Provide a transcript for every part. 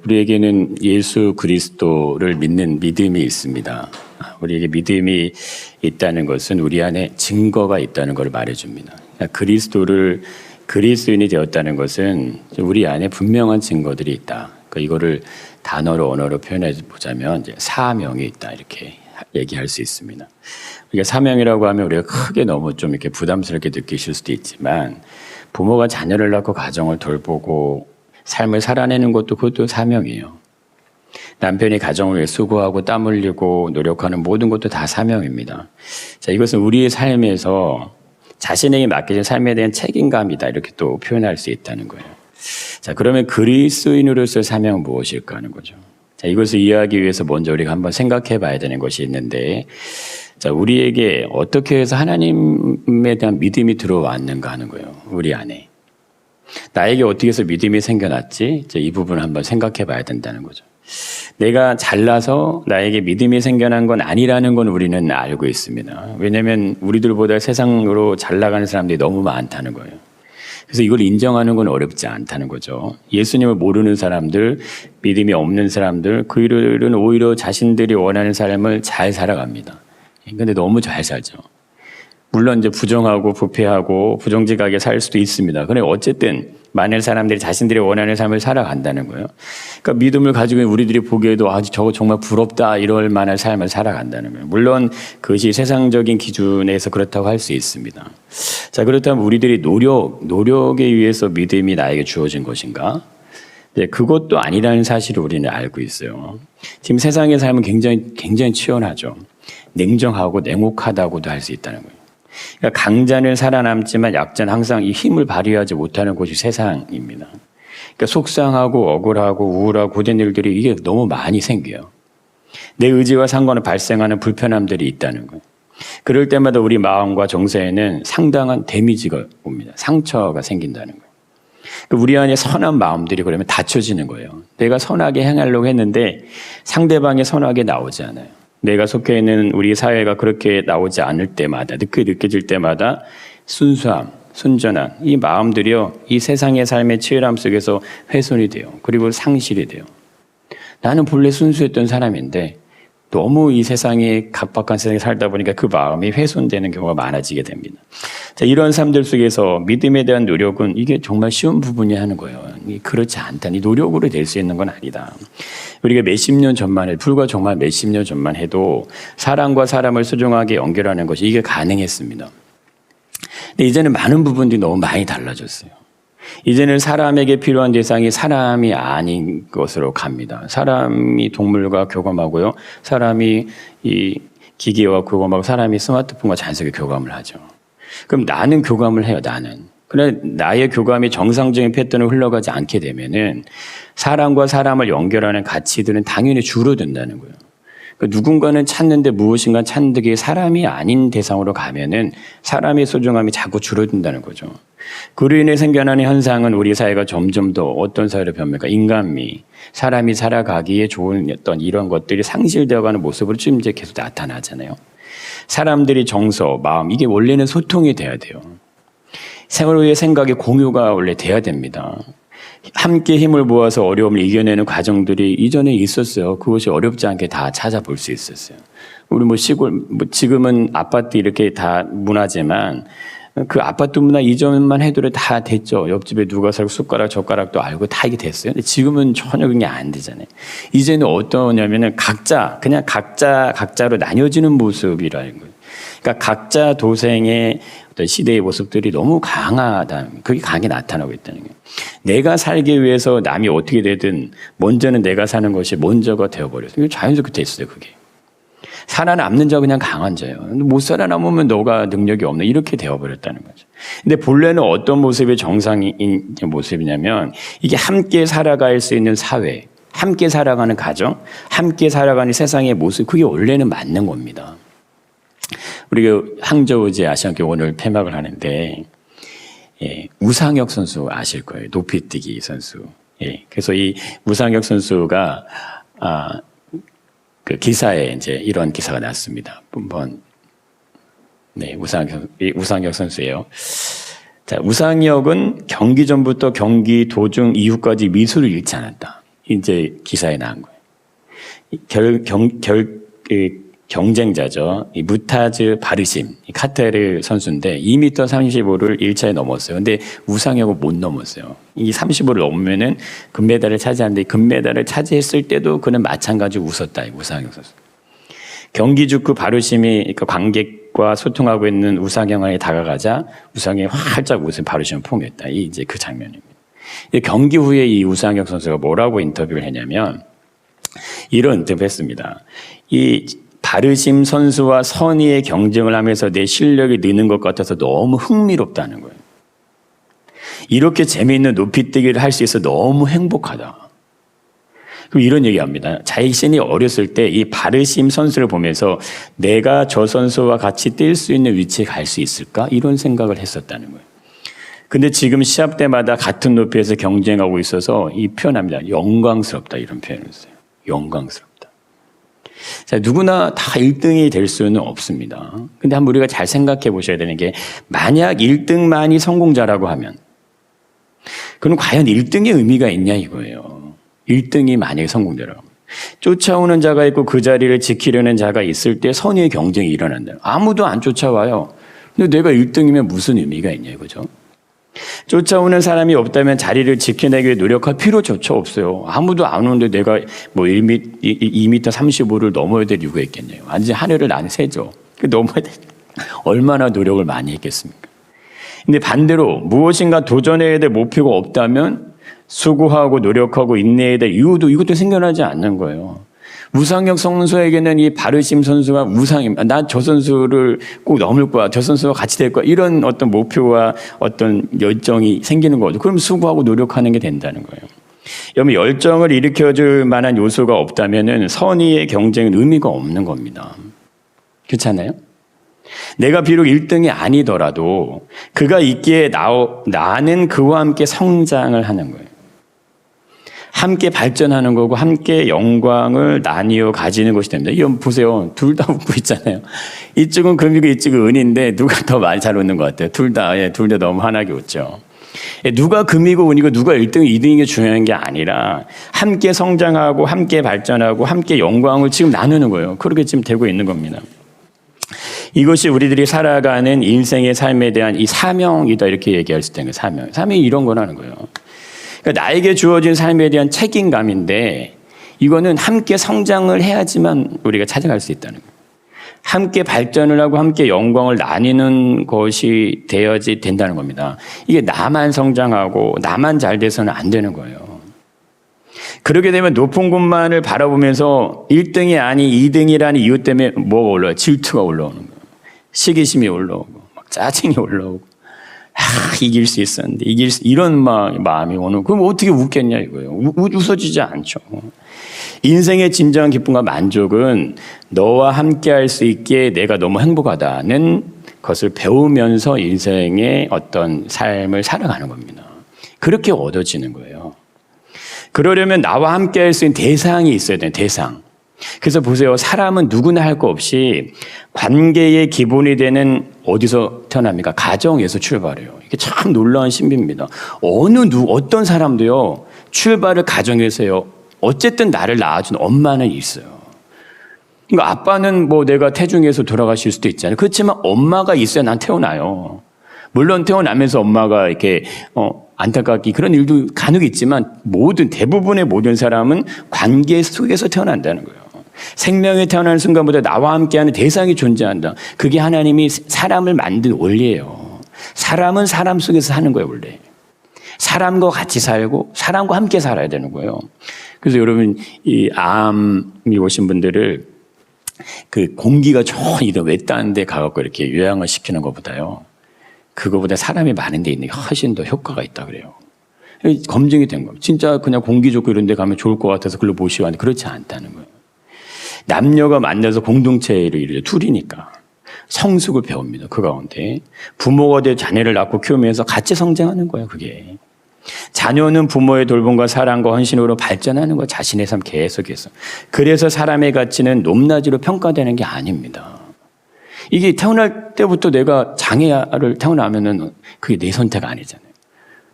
우리에게는 예수 그리스도를 믿는 믿음이 있습니다. 우리에게 믿음이 있다는 것은 우리 안에 증거가 있다는 것을 말해줍니다. 그리스도를 그리스도인이 되었다는 것은 우리 안에 분명한 증거들이 있다. 이거를 단어로 언어로 표현해 보자면 이제 사명이 있다 이렇게 얘기할 수 있습니다. 우리가 사명이라고 하면 우리가 크게 너무 좀 이렇게 부담스럽게 느끼실 수도 있지만 부모가 자녀를 낳고 가정을 돌보고 삶을 살아내는 것도 그것도 사명이에요. 남편이 가정을 위해 수고하고 땀 흘리고 노력하는 모든 것도 다 사명입니다. 자, 이것은 우리의 삶에서 자신에게 맡겨진 삶에 대한 책임감이다 이렇게 또 표현할 수 있다는 거예요. 자, 그러면 그리스도인으로서의 사명은 무엇일까 하는 거죠. 자, 이것을 이해하기 위해서 먼저 우리가 한번 생각해 봐야 되는 것이 있는데, 자, 우리에게 어떻게 해서 하나님에 대한 믿음이 들어왔는가 하는 거예요. 우리 안에. 나에게 어떻게 해서 믿음이 생겨났지? 이 부분을 한번 생각해 봐야 된다는 거죠. 내가 잘나서 나에게 믿음이 생겨난 건 아니라는 건 우리는 알고 있습니다. 왜냐하면 우리들보다 세상으로 잘 나가는 사람들이 너무 많다는 거예요. 그래서 이걸 인정하는 건 어렵지 않다는 거죠. 예수님을 모르는 사람들, 믿음이 없는 사람들, 그들은 오히려 자신들이 원하는 삶을 잘 살아갑니다. 그런데 너무 잘 살죠. 물론 이제 부정하고 부패하고 부정직하게 살 수도 있습니다. 그런데 어쨌든 많은 사람들이 자신들이 원하는 삶을 살아간다는 거예요. 그러니까 믿음을 가지고 있는 우리들이 보기에도 저거 정말 부럽다 이럴 만한 삶을 살아간다는 거예요. 물론 그것이 세상적인 기준에서 그렇다고 할 수 있습니다. 자, 그렇다면 우리들이 노력에 의해서 믿음이 나에게 주어진 것인가? 네, 그것도 아니라는 사실을 우리는 알고 있어요. 지금 세상의 삶은 굉장히 치열하죠. 냉정하고 냉혹하다고도 할 수 있다는 거예요. 그러니까 강자는 살아남지만 약자는 항상 이 힘을 발휘하지 못하는 곳이 세상입니다. 그러니까 속상하고 억울하고 우울하고 고된 일들이 이게 너무 많이 생겨요. 내 의지와 상관없이 발생하는 불편함들이 있다는 거예요. 그럴 때마다 우리 마음과 정서에는 상당한 데미지가 옵니다. 상처가 생긴다는 거예요. 우리 안에 선한 마음들이 그러면 닫혀지는 거예요. 내가 선하게 행하려고 했는데 상대방이 선하게 나오지 않아요. 내가 속해 있는 우리 사회가 그렇게 나오지 않을 때마다, 그렇게 느껴질 때마다 순수함, 순전한 이 마음들이요, 이 세상의 삶의 치열함 속에서 훼손이 돼요. 그리고 상실이 돼요. 나는 본래 순수했던 사람인데 너무 이 세상에 각박한 세상에 살다 보니까 그 마음이 훼손되는 경우가 많아지게 됩니다. 자, 이런 삶들 속에서 믿음에 대한 노력은 이게 정말 쉬운 부분이 하는 거예요. 그렇지 않다. 이 노력으로 될 수 있는 건 아니다. 우리가 몇십 년 전만 해도, 불과 정말 몇십 년 전만 해도 사람과 사람을 소중하게 연결하는 것이 이게 가능했습니다. 근데 이제는 많은 부분들이 너무 많이 달라졌어요. 이제는 사람에게 필요한 대상이 사람이 아닌 것으로 갑니다. 사람이 동물과 교감하고요. 사람이 이 기계와 교감하고 사람이 스마트폰과 자연스럽게 교감을 하죠. 그럼 나는 교감을 해요, 나는. 그런데 나의 교감이 정상적인 패턴으로 흘러가지 않게 되면은 사람과 사람을 연결하는 가치들은 당연히 줄어든다는 거예요. 그러니까 누군가는 찾는데 무엇인가 찾는데 그게 사람이 아닌 대상으로 가면은 사람의 소중함이 자꾸 줄어든다는 거죠. 그로 인해 생겨나는 현상은 우리 사회가 점점 더 어떤 사회로 변합니까? 인간미, 사람이 살아가기에 좋은 어떤 이런 것들이 상실되어가는 모습으로 지금 이제 계속 나타나잖아요. 사람들이 정서, 마음, 이게 원래는 소통이 돼야 돼요. 서로의 생각의 공유가 원래 돼야 됩니다. 함께 힘을 모아서 어려움을 이겨내는 과정들이 이전에 있었어요. 그것이 어렵지 않게 다 찾아볼 수 있었어요. 우리 시골, 지금은 아파트 이렇게 다 문화지만 그 아파트 문화 이전만 해도 다 됐죠. 옆집에 누가 살고 숟가락, 젓가락도 알고 다 이게 됐어요. 근데 지금은 전혀 그게 안 되잖아요. 이제는 어떠냐면은 그냥 각자로 나뉘어지는 모습이라는 거예요. 그러니까 각자 도생의 어떤 시대의 모습들이 너무 강하다. 그게 강하게 나타나고 있다는 거예요. 내가 살기 위해서 남이 어떻게 되든 먼저는 내가 사는 것이 먼저가 되어버렸어요. 이게 자연스럽게 됐어요, 그게. 살아남는 자가 그냥 강한 자예요. 못 살아남으면 너가 능력이 없네. 이렇게 되어버렸다는 거죠. 근데 본래는 어떤 모습이 정상인 모습이냐면 이게 함께 살아갈 수 있는 사회, 함께 살아가는 가정, 함께 살아가는 세상의 모습, 그게 원래는 맞는 겁니다. 우리가 항저우제 아시안게임 오늘 폐막을 하는데 우상혁 선수 아실 거예요. 높이뛰기 선수. 그래서 이 우상혁 선수가 그 기사에 이제 이런 기사가 났습니다. 한번 우상혁 선수예요. 자, 우상혁은 경기 전부터 경기 도중 이후까지 미소를 잃지 않았다. 이제 기사에 나온 거예요. 경쟁자죠. 이 무타즈 바르심, 카타르 선수인데 2m 35를 1차에 넘었어요. 근데 우상혁은 못 넘었어요. 이 35를 넘으면은 금메달을 차지하는데 금메달을 차지했을 때도 그는 마찬가지로 웃었다. 우상혁 선수. 경기축구 바르심이 그러니까 관객과 소통하고 있는 우상혁에 다가가자 우상혁이 활짝 웃은 바르심을 포옹했다. 이 이제 그 장면입니다. 경기 후에 이 우상혁 선수가 뭐라고 인터뷰를 했냐면 이런 인터뷰를 했습니다. 이 바르심 선수와 선의의 경쟁을 하면서 내 실력이 느는 것 같아서 너무 흥미롭다는 거예요. 이렇게 재미있는 높이뛰기를 할 수 있어 너무 행복하다. 그리고 이런 얘기합니다. 자신이 어렸을 때 이 바르심 선수를 보면서 내가 저 선수와 같이 뛸 수 있는 위치에 갈 수 있을까? 이런 생각을 했었다는 거예요. 근데 지금 시합 때마다 같은 높이에서 경쟁하고 있어서 이 표현합니다. 영광스럽다 이런 표현을 써요. 영광스럽다. 자, 누구나 다 1등이 될 수는 없습니다. 근데 한번 우리가 잘 생각해 보셔야 되는 게 만약 1등만이 성공자라고 하면 그럼 과연 1등의 의미가 있냐 이거예요. 1등이 만약에 성공자라고 하면. 쫓아오는 자가 있고 그 자리를 지키려는 자가 있을 때 선의의 경쟁이 일어난다. 아무도 안 쫓아와요. 근데 내가 1등이면 무슨 의미가 있냐 이거죠. 쫓아오는 사람이 없다면 자리를 지켜내기 위해 노력할 필요조차 없어요. 아무도 안 오는데 내가 뭐 2m 35를 넘어야 될 이유가 있겠네요. 완전히 하늘을 나는 새죠. 넘어야 돼. 얼마나 노력을 많이 했겠습니까? 근데 반대로 무엇인가 도전해야 될 목표가 없다면 수고하고 노력하고 인내해야 될 이유도 이것도 생겨나지 않는 거예요. 우상혁 선수에게는 이 바르심 선수가 우상입니다. 난 저 선수를 꼭 넘을 거야. 저 선수와 같이 될 거야. 이런 어떤 목표와 어떤 열정이 생기는 거죠. 그럼 수고하고 노력하는 게 된다는 거예요. 여러분 열정을 일으켜줄 만한 요소가 없다면 선의의 경쟁은 의미가 없는 겁니다. 그렇잖아요? 내가 비록 1등이 아니더라도 그가 있기에 나는 그와 함께 성장을 하는 거예요. 함께 발전하는 거고 함께 영광을 나뉘어 가지는 것이 됩니다. 이건 보세요. 둘 다 웃고 있잖아요. 이쪽은 금이고 이쪽은 은인데 누가 더 많이 잘 웃는 것 같아요. 둘 다 너무 환하게 웃죠. 누가 금이고 은이고 누가 1등, 2등인 게 중요한 게 아니라 함께 성장하고 함께 발전하고 함께 영광을 지금 나누는 거예요. 그렇게 지금 되고 있는 겁니다. 이것이 우리들이 살아가는 인생의 삶에 대한 이 사명이다 이렇게 얘기할 수 있는 거예요. 사명이 이런 거라는 거예요. 그러니까 나에게 주어진 삶에 대한 책임감인데 이거는 함께 성장을 해야지만 우리가 찾아갈 수 있다는 거예요. 함께 발전을 하고 함께 영광을 나누는 것이 되어야지 된다는 겁니다. 이게 나만 성장하고 나만 잘 돼서는 안 되는 거예요. 그렇게 되면 높은 곳만을 바라보면서 1등이 아닌 2등이라는 이유 때문에 뭐가 올라와요? 질투가 올라오는 거예요. 시기심이 올라오고 막 짜증이 올라오고 이길 수 있었는데 이런 마음이 오는. 그럼 어떻게 웃겠냐 이거예요. 웃어지지 않죠. 인생의 진정한 기쁨과 만족은 너와 함께 할 수 있기에 내가 너무 행복하다는 것을 배우면서 인생의 어떤 삶을 살아가는 겁니다. 그렇게 얻어지는 거예요. 그러려면 나와 함께 할 수 있는 대상이 있어야 돼요. 대상. 그래서 보세요. 사람은 누구나 할 거 없이 관계의 기본이 되는 어디서 태어납니까? 가정에서 출발해요. 이게 참 놀라운 신비입니다. 어떤 사람도요, 출발을 가정에서 해요. 어쨌든 나를 낳아준 엄마는 있어요. 그러니까 아빠는 뭐 내가 태중에서 돌아가실 수도 있잖아요. 그렇지만 엄마가 있어야 난 태어나요. 물론 태어나면서 엄마가 이렇게, 안타깝게 그런 일도 간혹 있지만 대부분의 모든 사람은 관계 속에서 태어난다는 거예요. 생명에 태어나는 순간부터 나와 함께하는 대상이 존재한다. 그게 하나님이 사람을 만든 원리예요. 사람은 사람 속에서 사는 거예요, 원래. 사람과 같이 살고 사람과 함께 살아야 되는 거예요. 그래서 여러분 이 암이 오신 분들을 그 공기가 좋은 이런 외딴 데 가갖고 이렇게 요양을 시키는 것보다요. 그거보다 사람이 많은 데 있는 게 훨씬 더 효과가 있다 그래요. 검증이 된 거예요. 진짜 그냥 공기 좋고 이런 데 가면 좋을 것 같아서 그걸로 모시고 왔는데 그렇지 않다는 거예요. 남녀가 만나서 공동체를 이루죠. 둘이니까. 성숙을 배웁니다. 그 가운데. 부모가 돼 자녀를 낳고 키우면서 같이 성장하는 거예요. 그게. 자녀는 부모의 돌봄과 사랑과 헌신으로 발전하는 거 자신의 삶 계속해서. 그래서 사람의 가치는 높낮이로 평가되는 게 아닙니다. 이게 태어날 때부터 내가 장애를 태어나면은 그게 내 선택 아니잖아요.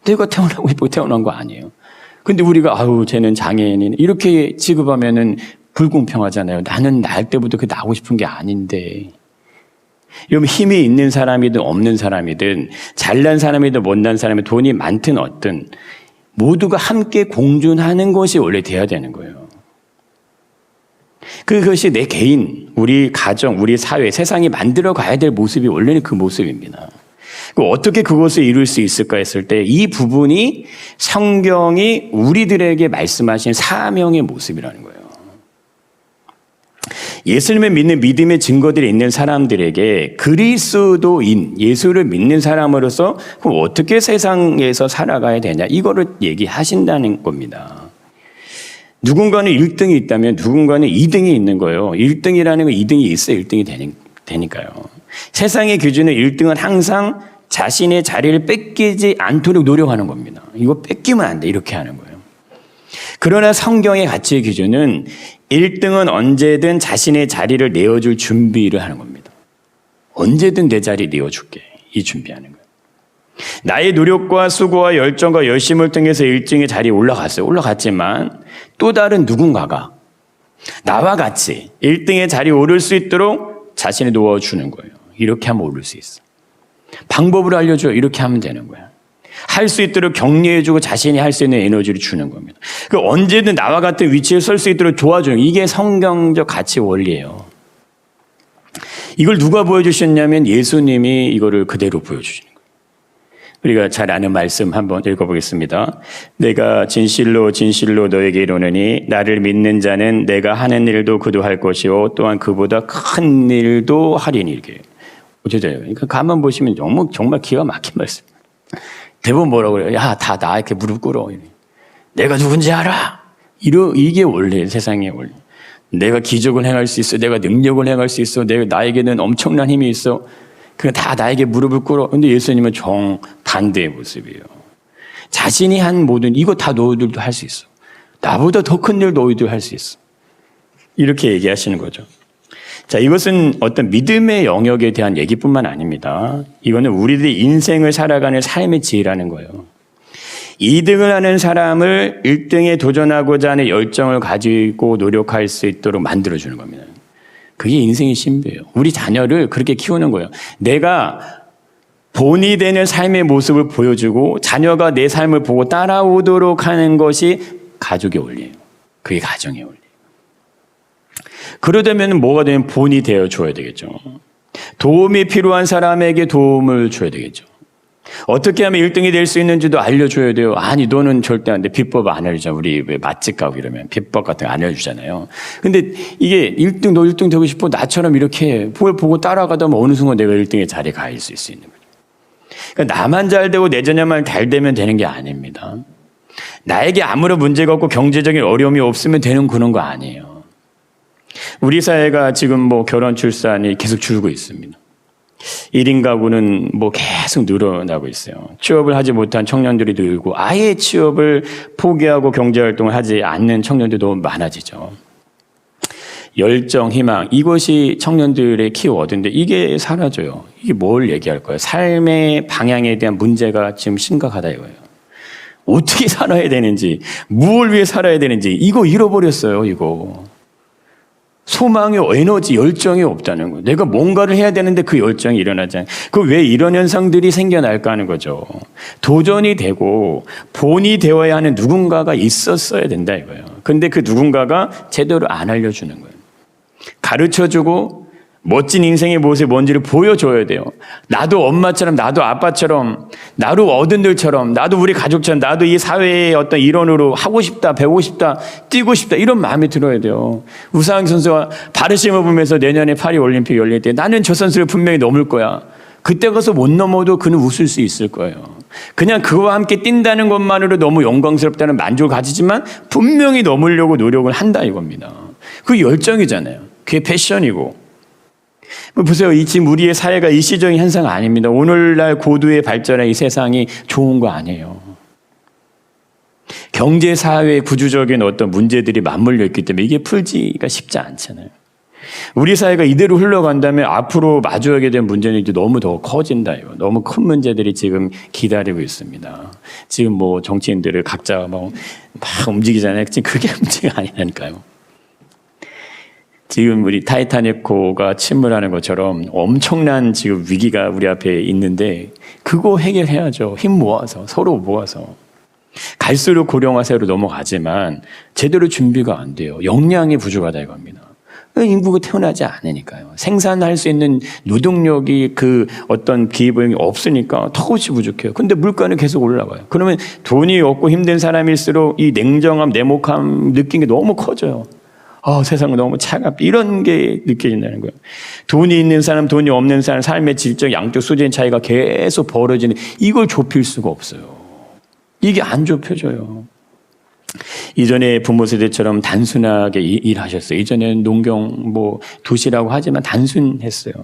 내가 태어나고 싶고 태어난 거 아니에요. 근데 우리가 쟤는 장애인이네 이렇게 취급하면은 불공평하잖아요. 나는 날 때부터 그 나고 싶은 게 아닌데. 여러분, 힘이 있는 사람이든 없는 사람이든 잘난 사람이든 못난 사람이든 돈이 많든 어떤 모두가 함께 공존하는 것이 원래 돼야 되는 거예요. 그것이 내 개인, 우리 가정, 우리 사회, 세상이 만들어 가야 될 모습이 원래는 그 모습입니다. 어떻게 그것을 이룰 수 있을까 했을 때 이 부분이 성경이 우리들에게 말씀하신 사명의 모습이라는 거예요. 예수님을 믿는 믿음의 증거들이 있는 사람들에게 그리스도인, 예수를 믿는 사람으로서 그럼 어떻게 세상에서 살아가야 되냐 이거를 얘기하신다는 겁니다. 누군가는 1등이 있다면 누군가는 2등이 있는 거예요. 1등이라는 건 2등이 있어야 1등이 되니까요. 세상의 기준은 1등은 항상 자신의 자리를 뺏기지 않도록 노력하는 겁니다. 이거 뺏기면 안 돼 이렇게 하는 거예요. 그러나 성경의 가치의 기준은 1등은 언제든 자신의 자리를 내어줄 준비를 하는 겁니다. 언제든 내 자리 내어줄게. 이 준비하는 거예요. 나의 노력과 수고와 열정과 열심을 통해서 1등의 자리에 올라갔어요. 올라갔지만 또 다른 누군가가 나와 같이 1등의 자리에 오를 수 있도록 자신을 도와주는 거예요. 이렇게 하면 오를 수 있어. 방법을 알려줘. 이렇게 하면 되는 거야. 할 수 있도록 격려해주고 자신이 할 수 있는 에너지를 주는 겁니다. 언제든 나와 같은 위치에 설 수 있도록 도와주는 이게 성경적 가치 원리예요. 이걸 누가 보여주셨냐면 예수님이 이거를 그대로 보여주시는 거예요. 우리가 잘 아는 말씀 한번 읽어보겠습니다. 내가 진실로 진실로 너에게 이르노니 나를 믿는 자는 내가 하는 일도 그도 할 것이요 또한 그보다 큰 일도 하리니. 이렇게 어쩌죠? 그러니까 가만 보시면 정말 기가 막힌 말씀. 대부분 뭐라고 그래요? 야, 다 나에게 무릎 꿇어. 내가 누군지 알아. 이게 원래 세상의 원리. 내가 기적을 행할 수 있어. 내가 능력을 행할 수 있어. 나에게는 엄청난 힘이 있어. 그냥 다 나에게 무릎을 꿇어. 근데 예수님은 정반대의 모습이에요. 자신이 한 모든 이거 다 너희들도 할 수 있어. 나보다 더 큰 일 너희들 할 수 있어. 이렇게 얘기하시는 거죠. 자, 이것은 어떤 믿음의 영역에 대한 얘기뿐만 아닙니다. 이거는 우리들이 인생을 살아가는 삶의 지혜라는 거예요. 2등을 하는 사람을 1등에 도전하고자 하는 열정을 가지고 노력할 수 있도록 만들어주는 겁니다. 그게 인생의 신비예요. 우리 자녀를 그렇게 키우는 거예요. 내가 본이 되는 삶의 모습을 보여주고 자녀가 내 삶을 보고 따라오도록 하는 것이 가족의 원리예요. 그게 가정의 원리. 그러려면 뭐가 되면 본이 되어 줘야 되겠죠. 도움이 필요한 사람에게 도움을 줘야 되겠죠. 어떻게 하면 1등이 될 수 있는지도 알려줘야 돼요. 아니 너는 절대 안 돼. 비법 안 알려주잖아. 우리 왜 맛집 가고 이러면 비법 같은 거 안 알려주잖아요. 근데 이게 1등 너 1등 되고 싶어 나처럼 이렇게 그걸 보고 따라가다 보면 어느 순간 내가 1등의 자리에 가 있을 수 있는 거죠. 그러니까 나만 잘 되고 내 자녀만 잘 되면 되는 게 아닙니다. 나에게 아무런 문제가 없고 경제적인 어려움이 없으면 되는 그런 거 아니에요. 우리 사회가 지금 결혼 출산이 계속 줄고 있습니다. 1인 가구는 계속 늘어나고 있어요. 취업을 하지 못한 청년들이 늘고 아예 취업을 포기하고 경제활동을 하지 않는 청년들도 많아지죠. 열정, 희망 이것이 청년들의 키워드인데 이게 사라져요. 이게 뭘 얘기할 거예요? 삶의 방향에 대한 문제가 지금 심각하다 이거예요. 어떻게 살아야 되는지, 무엇을 위해 살아야 되는지 이거 잃어버렸어요. 이거. 소망의 에너지, 열정이 없다는 거예요. 내가 뭔가를 해야 되는데 그 열정이 일어나지 않아요. 왜 이런 현상들이 생겨날까 하는 거죠. 도전이 되고 본이 되어야 하는 누군가가 있었어야 된다 이거예요. 근데 그 누군가가 제대로 안 알려주는 거예요. 가르쳐주고 멋진 인생의 모습이 뭔지를 보여줘야 돼요. 나도 엄마처럼, 나도 아빠처럼, 나도 어른들처럼, 나도 우리 가족처럼, 나도 이 사회의 어떤 일원으로 하고 싶다, 배우고 싶다, 뛰고 싶다 이런 마음이 들어야 돼요. 우상혁 선수가 바르심을 보면서 내년에 파리 올림픽 열릴 때 나는 저 선수를 분명히 넘을 거야. 그때 가서 못 넘어도 그는 웃을 수 있을 거예요. 그냥 그와 함께 뛴다는 것만으로 너무 영광스럽다는 만족을 가지지만 분명히 넘으려고 노력을 한다 이겁니다. 그게 열정이잖아요. 그게 패션이고. 보세요. 지금 우리의 사회가 일시적인 현상 아닙니다. 오늘날 고도의 발전의 이 세상이 좋은 거 아니에요. 경제, 사회, 구조적인 어떤 문제들이 맞물려 있기 때문에 이게 풀기가 쉽지 않잖아요. 우리 사회가 이대로 흘러간다면 앞으로 마주하게 된 문제는 이제 너무 더 커진다. 너무 큰 문제들이 지금 기다리고 있습니다. 지금 뭐 정치인들을 각자 막 움직이잖아요. 지금 그게 문제가 아니라니까요. 지금 우리 타이타닉호가 침몰하는 것처럼 엄청난 지금 위기가 우리 앞에 있는데 그거 해결해야죠. 힘 모아서, 서로 모아서. 갈수록 고령화 세로 넘어가지만 제대로 준비가 안 돼요. 역량이 부족하다 이겁니다. 인구가 태어나지 않으니까요. 생산할 수 있는 노동력이 그 어떤 기회보험이 없으니까 턱없이 부족해요. 근데 물가는 계속 올라가요. 그러면 돈이 없고 힘든 사람일수록 이 냉정함, 냉혹함 느낀 게 너무 커져요. 세상은 너무 차갑다. 이런 게 느껴진다는 거예요. 돈이 있는 사람, 돈이 없는 사람, 삶의 질적, 양적 수준의 차이가 계속 벌어지는 이걸 좁힐 수가 없어요. 이게 안 좁혀져요. 이전에 부모 세대처럼 단순하게 일하셨어요. 이전에는 농경, 도시라고 하지만 단순했어요.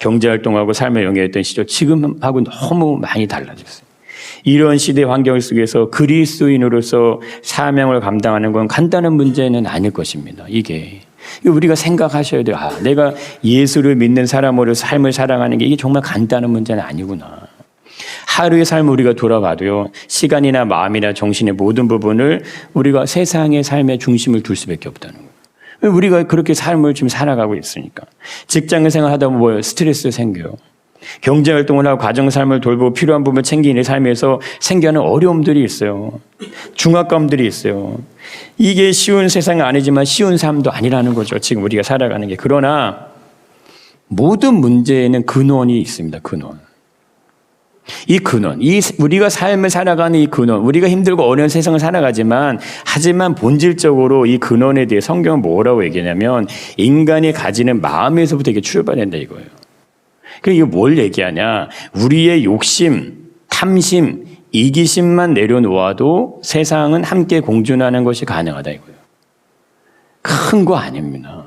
경제활동하고 삶을 영위했던 시절, 지금하고 너무 많이 달라졌어요. 이런 시대 환경 속에서 그리스도인으로서 사명을 감당하는 건 간단한 문제는 아닐 것입니다. 이게 우리가 생각하셔야 돼요. 내가 예수를 믿는 사람으로 삶을 살아가는 게 이게 정말 간단한 문제는 아니구나. 하루의 삶을 우리가 돌아봐도요, 시간이나 마음이나 정신의 모든 부분을 우리가 세상의 삶의 중심을 둘 수밖에 없다는 거예요. 우리가 그렇게 삶을 지금 살아가고 있으니까. 직장 생활하다 보면 스트레스 생겨요. 경제활동을 하고 가정삶을 돌보고 필요한 부분을 챙기는 삶에서 생겨나는 어려움들이 있어요. 중압감들이 있어요. 이게 쉬운 세상은 아니지만 쉬운 삶도 아니라는 거죠. 지금 우리가 살아가는 게. 그러나 모든 문제에는 근원이 있습니다. 근원. 이 근원, 우리가 삶을 살아가는 이 근원, 우리가 힘들고 어려운 세상을 살아가지만 하지만 본질적으로 이 근원에 대해 성경은 뭐라고 얘기하냐면 인간이 가지는 마음에서부터 이게 출발된다 이거예요. 그러니까 이거 뭘 얘기하냐? 우리의 욕심, 탐심, 이기심만 내려놓아도 세상은 함께 공존하는 것이 가능하다 이거예요. 큰 거 아닙니다.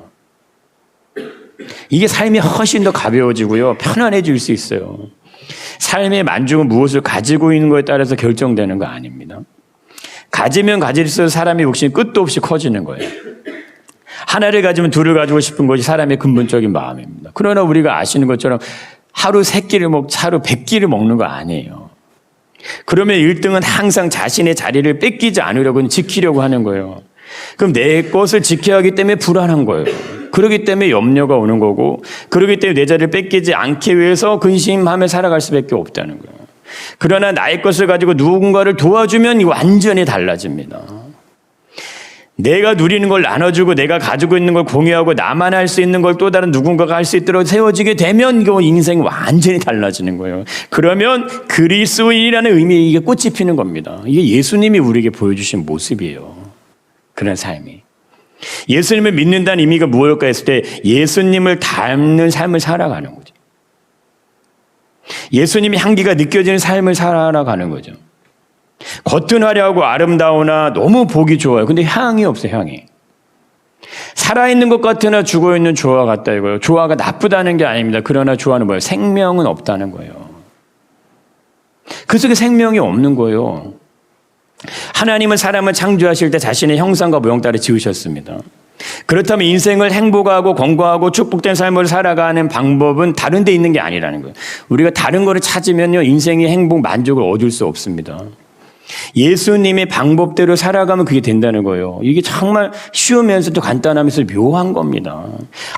이게 삶이 훨씬 더 가벼워지고요, 편안해질 수 있어요. 삶의 만족은 무엇을 가지고 있는 것에 따라서 결정되는 거 아닙니다. 가지면 가질수록 사람의 욕심이 끝도 없이 커지는 거예요. 하나를 가지면 둘을 가지고 싶은 것이 사람의 근본적인 마음입니다. 그러나 우리가 아시는 것처럼 하루 3끼를 하루 100끼를 먹는 거 아니에요. 그러면 1등은 항상 자신의 자리를 뺏기지 않으려고 지키려고 하는 거예요. 그럼 내 것을 지켜야 하기 때문에 불안한 거예요. 그렇기 때문에 염려가 오는 거고, 그렇기 때문에 내 자리를 뺏기지 않기 위해서 근심하며 살아갈 수밖에 없다는 거예요. 그러나 나의 것을 가지고 누군가를 도와주면 완전히 달라집니다. 내가 누리는 걸 나눠주고 내가 가지고 있는 걸 공유하고 나만 할 수 있는 걸 또 다른 누군가가 할 수 있도록 세워지게 되면 이거 인생이 완전히 달라지는 거예요. 그러면 그리스도인이라는 의미에 이게 꽃이 피는 겁니다. 이게 예수님이 우리에게 보여주신 모습이에요. 그런 삶이. 예수님을 믿는다는 의미가 무엇일까 했을 때 예수님을 닮는 삶을 살아가는 거죠. 예수님의 향기가 느껴지는 삶을 살아가는 거죠. 겉은 화려하고 아름다우나 너무 보기 좋아요. 근데 향이 없어요. 향이. 살아있는 것 같으나 죽어있는 조화 같다 이거예요. 조화가 나쁘다는 게 아닙니다. 그러나 조화는 뭐예요? 생명은 없다는 거예요. 그 속에 생명이 없는 거예요. 하나님은 사람을 창조하실 때 자신의 형상과 모형 따라 지으셨습니다. 그렇다면 인생을 행복하고 건강하고 축복된 삶을 살아가는 방법은 다른 데 있는 게 아니라는 거예요. 우리가 다른 거를 찾으면요, 인생의 행복, 만족을 얻을 수 없습니다. 예수님의 방법대로 살아가면 그게 된다는 거예요. 이게 정말 쉬우면서도 간단하면서 묘한 겁니다.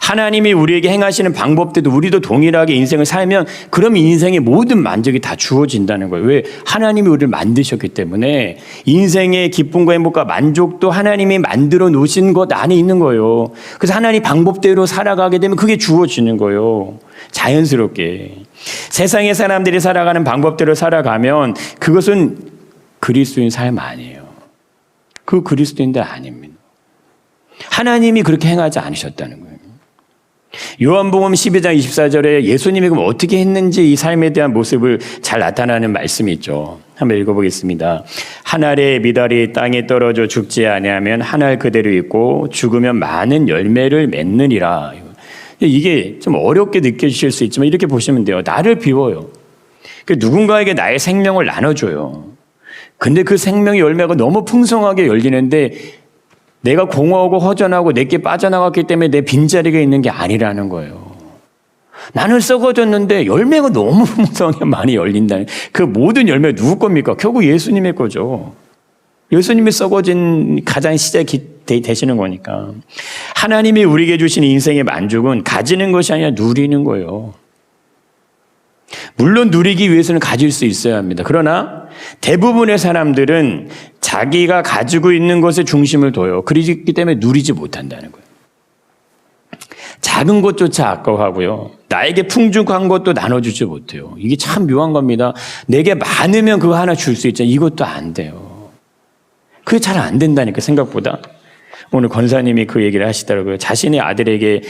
하나님이 우리에게 행하시는 방법대로 우리도 동일하게 인생을 살면 그럼 인생의 모든 만족이 다 주어진다는 거예요. 왜? 하나님이 우리를 만드셨기 때문에 인생의 기쁨과 행복과 만족도 하나님이 만들어 놓으신 것 안에 있는 거예요. 그래서 하나님 방법대로 살아가게 되면 그게 주어지는 거예요. 자연스럽게. 세상의 사람들이 살아가는 방법대로 살아가면 그것은 그리스도인 삶 아니에요. 그 그리스도인들 아닙니다. 하나님이 그렇게 행하지 않으셨다는 거예요. 요한복음 12장 24절에 예수님이 그럼 어떻게 했는지 이 삶에 대한 모습을 잘 나타나는 말씀이 있죠. 한번 읽어보겠습니다. 한 알의 미달이 땅에 떨어져 죽지 아니하면 한 알 그대로 있고 죽으면 많은 열매를 맺느니라. 이게 좀 어렵게 느껴지실 수 있지만 이렇게 보시면 돼요. 나를 비워요. 누군가에게 나의 생명을 나눠줘요. 근데 그 생명의 열매가 너무 풍성하게 열리는데 내가 공허하고 허전하고 내게 빠져나갔기 때문에 내 빈자리가 있는 게 아니라는 거예요. 나는 썩어졌는데 열매가 너무 풍성하게 많이 열린다는, 그 모든 열매가 누구 겁니까? 결국 예수님의 거죠. 예수님이 썩어진 가장 시작이 되시는 거니까. 하나님이 우리에게 주신 인생의 만족은 가지는 것이 아니라 누리는 거예요. 물론 누리기 위해서는 가질 수 있어야 합니다. 그러나 대부분의 사람들은 자기가 가지고 있는 것에 중심을 둬요. 그렇기 때문에 누리지 못한다는 거예요. 작은 것조차 아까워하고요. 나에게 풍족한 것도 나눠주지 못해요. 이게 참 묘한 겁니다. 내게 많으면 그거 하나 줄 수 있잖아요. 이것도 안 돼요. 그게 잘 안 된다니까, 생각보다. 오늘 권사님이 그 얘기를 하시더라고요. 자신의 아들에게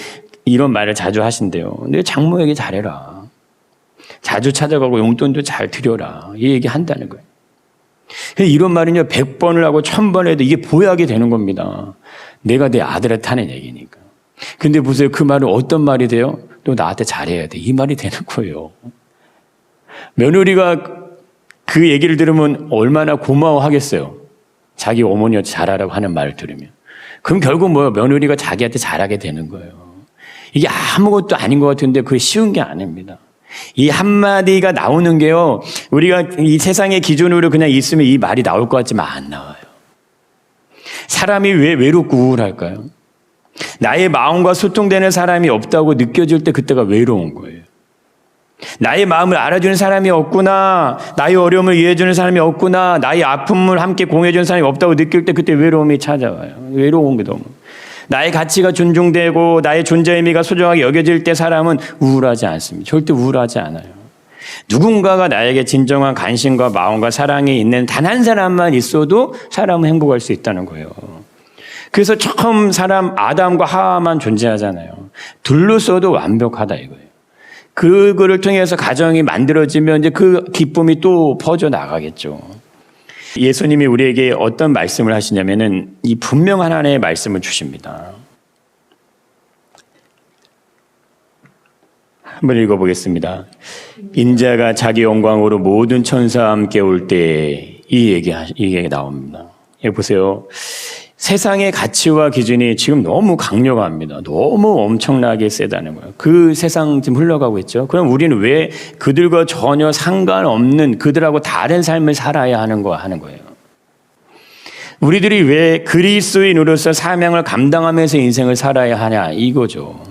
이런 말을 자주 하신대요. 내 장모에게 잘해라. 자주 찾아가고 용돈도 잘 드려라. 이 얘기 한다는 거예요. 이런 말은요, 100번을 하고 1000번 해도 이게 보약이 되는 겁니다. 내가 내 아들한테 하는 얘기니까. 근데 보세요. 그 말은 어떤 말이 돼요? 또 나한테 잘해야 돼. 이 말이 되는 거예요. 며느리가 그 얘기를 들으면 얼마나 고마워하겠어요. 자기 어머니한테 잘하라고 하는 말을 들으면. 그럼 결국 뭐예요? 며느리가 자기한테 잘하게 되는 거예요. 이게 아무것도 아닌 것 같은데 그게 쉬운 게 아닙니다. 이 한마디가 나오는 게요, 우리가 이 세상의 기준으로 그냥 있으면 이 말이 나올 것 같지만 안 나와요. 사람이 왜 외롭고 우울할까요? 나의 마음과 소통되는 사람이 없다고 느껴질 때 그때가 외로운 거예요. 나의 마음을 알아주는 사람이 없구나, 나의 어려움을 이해해주는 사람이 없구나, 나의 아픔을 함께 공유해주는 사람이 없다고 느낄 때 그때 외로움이 찾아와요. 외로운 게 너무. 나의 가치가 존중되고 나의 존재 의미가 소중하게 여겨질 때 사람은 우울하지 않습니다. 절대 우울하지 않아요. 누군가가 나에게 진정한 관심과 마음과 사랑이 있는 단 한 사람만 있어도 사람은 행복할 수 있다는 거예요. 그래서 처음 사람 아담과 하와만 존재하잖아요. 둘러서도 완벽하다 이거예요. 그거를 통해서 가정이 만들어지면 이제 그 기쁨이 또 퍼져 나가겠죠. 예수님이 우리에게 어떤 말씀을 하시냐면은 이 분명한 하나의 말씀을 주십니다. 한번 읽어보겠습니다. 인자가 자기 영광으로 모든 천사와 함께 올 때 이 얘기 나옵니다. 여기 보세요. 세상의 가치와 기준이 지금 너무 강력합니다. 너무 엄청나게 세다는 거예요. 그 세상 지금 흘러가고 있죠. 그럼 우리는 왜 그들과 전혀 상관없는 그들하고 다른 삶을 살아야 하는 거예요. 우리들이 왜 그리스도인으로서 사명을 감당하면서 인생을 살아야 하냐 이거죠.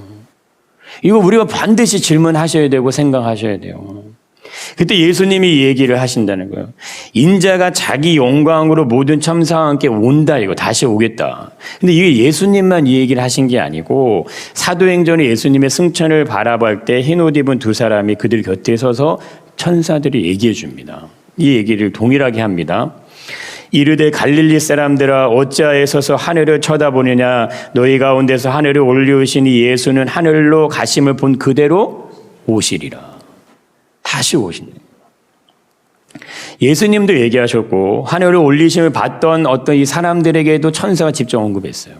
이거 우리가 반드시 질문하셔야 되고 생각하셔야 돼요. 그때 예수님이 이 얘기를 하신다는 거예요. 인자가 자기 영광으로 모든 천사와 함께 온다, 이거 다시 오겠다. 근데 이게 예수님만 이 얘기를 하신 게 아니고 사도행전에 예수님의 승천을 바라볼 때 흰옷 입은 두 사람이 그들 곁에 서서 천사들이 얘기해 줍니다. 이 얘기를 동일하게 합니다. 이르되 갈릴리 사람들아 어찌하여 서서 하늘을 쳐다보느냐, 너희 가운데서 하늘을 올리우신 이 예수는 하늘로 가심을 본 그대로 오시리라. 다시 오시네요. 예수님도 얘기하셨고 하늘을 올리심을 봤던 어떤 이 사람들에게도 천사가 직접 언급했어요.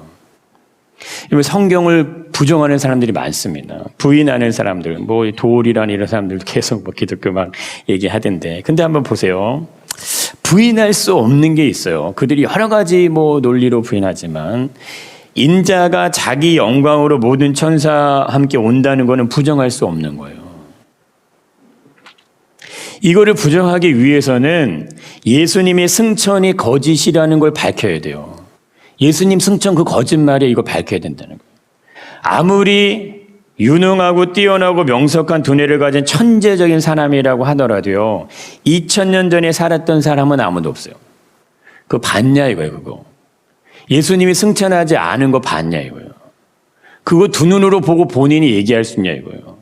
성경을 부정하는 사람들이 많습니다. 부인하는 사람들, 뭐 도울이라는 이런 사람들도 계속 뭐 기독교 막 얘기하던데. 근데 한번 보세요. 부인할 수 없는 게 있어요. 그들이 여러 가지 뭐 논리로 부인하지만 인자가 자기 영광으로 모든 천사와 함께 온다는 것은 부정할 수 없는 거예요. 이거를 부정하기 위해서는 예수님의 승천이 거짓이라는 걸 밝혀야 돼요. 예수님 승천 그 거짓말에 이거 밝혀야 된다는 거예요. 아무리 유능하고 뛰어나고 명석한 두뇌를 가진 천재적인 사람이라고 하더라도요, 2000년 전에 살았던 사람은 아무도 없어요. 그거 봤냐 이거예요. 그거 예수님이 승천하지 않은 거 봤냐 이거예요. 그거 두 눈으로 보고 본인이 얘기할 수 있냐 이거예요.